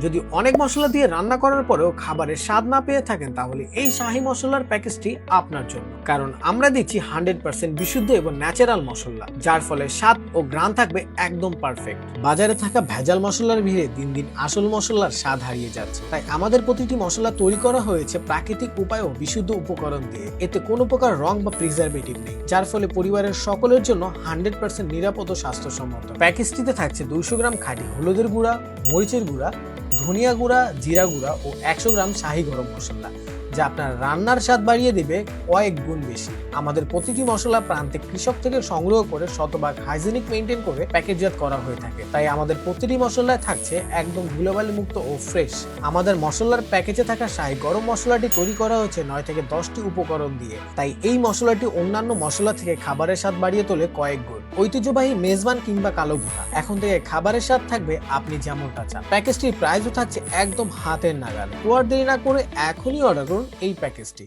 যদি অনেক মশলা দিয়ে রান্না করার পরেও খাবারের স্বাদ না পেয়ে থাকেন, তাহলে এই শাহী মশলার প্যাকেজটি আপনার জন্য। কারণ আমরা দিচ্ছি 100% বিশুদ্ধ এবং ন্যাচারাল মশলা, যার ফলে স্বাদ ও ঘ্রাণ থাকবে একদম পারফেক্ট। বাজারে থাকা ভেজাল মশলার ভিড়ে দিন দিন আসল মশলার স্বাদ হারিয়ে যাচ্ছে। তাই আমাদের প্রতিটি মশলা তৈরি করা হয়েছে প্রাকৃতিক উপায় ও বিশুদ্ধ উপকরণ দিয়ে। এতে কোনো প্রকার রং বা প্রিজারভেটিভ নেই, যার ফলে পরিবারের সকলের জন্য 100% নিরাপদ ও স্বাস্থ্যসম্মত। প্যাকেজটিতে থাকছে 200 গ্রাম খাঁটি হলুদের গুঁড়া, মরিচের গুঁড়া, ধনিয়া গুঁড়া, জিরা গুঁড়া ও 100 গ্রাম শাহী গরম মশলা, যা আপনার রান্নার স্বাদ বাড়িয়ে দেবে কয়েক গুণ বেশি। আমাদের প্রতিটি মশলা প্রান্তিক কৃষক থেকে সংগ্রহ করে শতভাগ হাইজেনিক মেনটেন করে প্যাকেটজাত করা হয়ে থাকে। তাই আমাদের প্রতিটি মশলায় থাকছে একদম ধুলোবালি মুক্ত ও ফ্রেশ। আমাদের মশলার প্যাকেজে থাকা শাহী গরম মশলাটি তৈরি করা হয়েছে 9 থেকে 10টি উপকরণ দিয়ে। তাই এই মশলাটি অন্যান্য মশলা থেকে খাবারের স্বাদ বাড়িয়ে তোলে কয়েক গুণ। ঐতিহ্যবাহী মেজবান কিংবা কালো ভুনা, এখন থেকে খাবারের স্বাদ থাকবে আপনি যেমনটা চান। প্যাকেজটির প্রাইসও থাকছে একদম হাতের নাগালে। তো আর দেরি না করে এখনই অর্ডার করুন এই প্যাকেজটি।